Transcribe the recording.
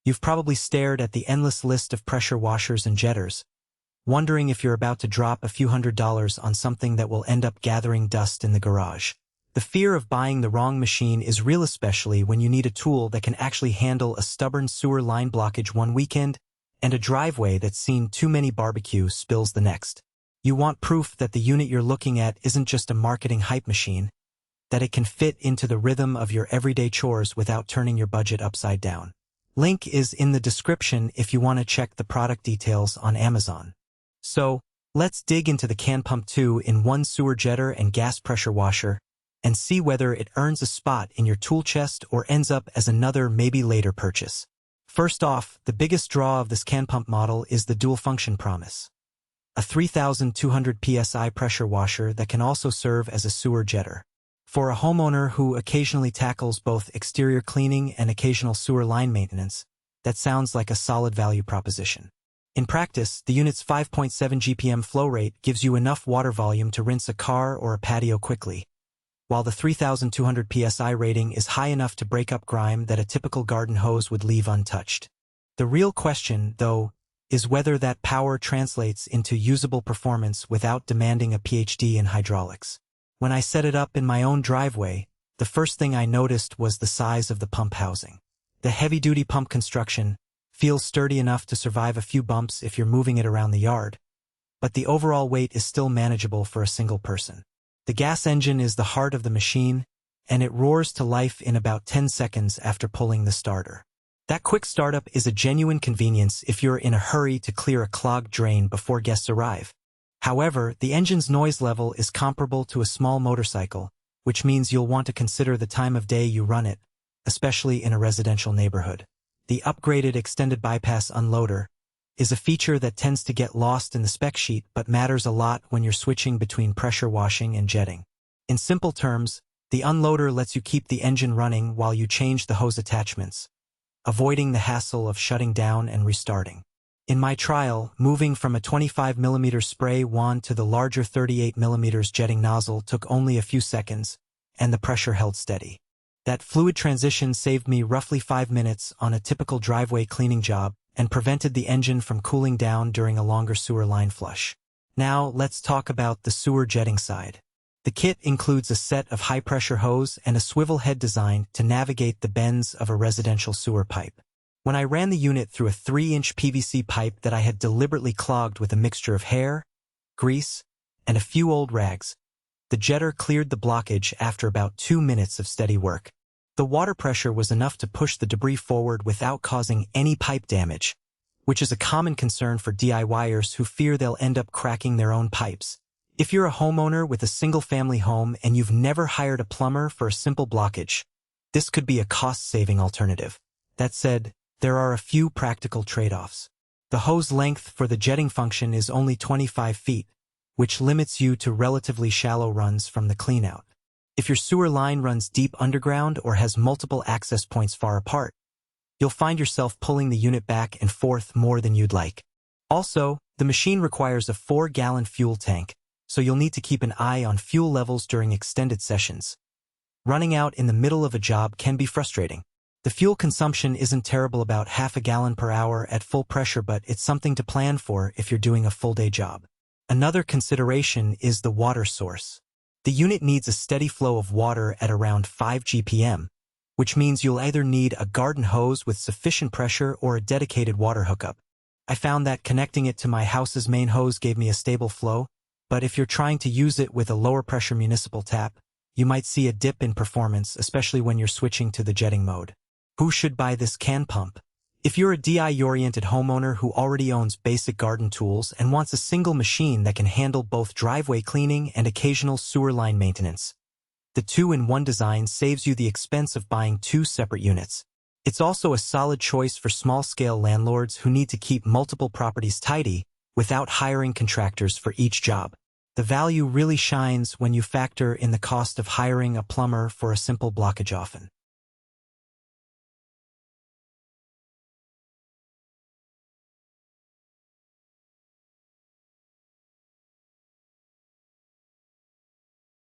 You've probably stared at the endless list of pressure washers and jetters, wondering if you're about to drop a few $100s on something that will end up gathering dust in the garage. The fear of buying the wrong machine is real, especially when you need a tool that can actually handle a stubborn sewer line blockage one weekend and a driveway that's seen too many barbecue spills the next. You want proof that the unit you're looking at isn't just a marketing hype machine, that it can fit into the rhythm of your everyday chores without turning your budget upside down. Link is in the description if you want to check the product details on Amazon. So, let's dig into the Canpump 2-in-1 sewer jetter and gas pressure washer and see whether it earns a spot in your tool chest or ends up as another maybe later purchase. First off, the biggest draw of this Canpump model is the dual function promise. A 3,200 psi pressure washer that can also serve as a sewer jetter. For a homeowner who occasionally tackles both exterior cleaning and occasional sewer line maintenance, that sounds like a solid value proposition. In practice, the unit's 5.7 GPM flow rate gives you enough water volume to rinse a car or a patio quickly, while the 3,200 psi rating is high enough to break up grime that a typical garden hose would leave untouched. The real question, though, is whether that power translates into usable performance without demanding a PhD in hydraulics. When I set it up in my own driveway, the first thing I noticed was the size of the pump housing. The heavy-duty pump construction feels sturdy enough to survive a few bumps if you're moving it around the yard, but the overall weight is still manageable for a single person. The gas engine is the heart of the machine, and it roars to life in about 10 seconds after pulling the starter. That quick startup is a genuine convenience if you're in a hurry to clear a clogged drain before guests arrive. However, the engine's noise level is comparable to a small motorcycle, which means you'll want to consider the time of day you run it, especially in a residential neighborhood. The upgraded extended bypass unloader is a feature that tends to get lost in the spec sheet but matters a lot when you're switching between pressure washing and jetting. In simple terms, the unloader lets you keep the engine running while you change the hose attachments, avoiding the hassle of shutting down and restarting. In my trial, moving from a 25mm spray wand to the larger 38mm jetting nozzle took only a few seconds, and the pressure held steady. That fluid transition saved me roughly 5 minutes on a typical driveway cleaning job and prevented the engine from cooling down during a longer sewer line flush. Now, let's talk about the sewer jetting side. The kit includes a set of high-pressure hose and a swivel head design to navigate the bends of a residential sewer pipe. When I ran the unit through a 3-inch PVC pipe that I had deliberately clogged with a mixture of hair, grease, and a few old rags, the jetter cleared the blockage after about 2 minutes of steady work. The water pressure was enough to push the debris forward without causing any pipe damage, which is a common concern for DIYers who fear they'll end up cracking their own pipes. If you're a homeowner with a single-family home and you've never hired a plumber for a simple blockage, this could be a cost-saving alternative. That said, there are a few practical trade-offs. The hose length for the jetting function is only 25 feet, which limits you to relatively shallow runs from the cleanout. If your sewer line runs deep underground or has multiple access points far apart, you'll find yourself pulling the unit back and forth more than you'd like. Also, the machine requires a 4-gallon fuel tank, so you'll need to keep an eye on fuel levels during extended sessions. Running out in the middle of a job can be frustrating. The fuel consumption isn't terrible, about half a gallon per hour at full pressure, but it's something to plan for if you're doing a full-day job. Another consideration is the water source. The unit needs a steady flow of water at around 5 GPM, which means you'll either need a garden hose with sufficient pressure or a dedicated water hookup. I found that connecting it to my house's main hose gave me a stable flow, but if you're trying to use it with a lower pressure municipal tap, you might see a dip in performance, especially when you're switching to the jetting mode. Who should buy this Canpump? If you're a DIY-oriented homeowner who already owns basic garden tools and wants a single machine that can handle both driveway cleaning and occasional sewer line maintenance, the 2-in-1 design saves you the expense of buying 2 separate units. It's also a solid choice for small-scale landlords who need to keep multiple properties tidy without hiring contractors for each job. The value really shines when you factor in the cost of hiring a plumber for a simple blockage often.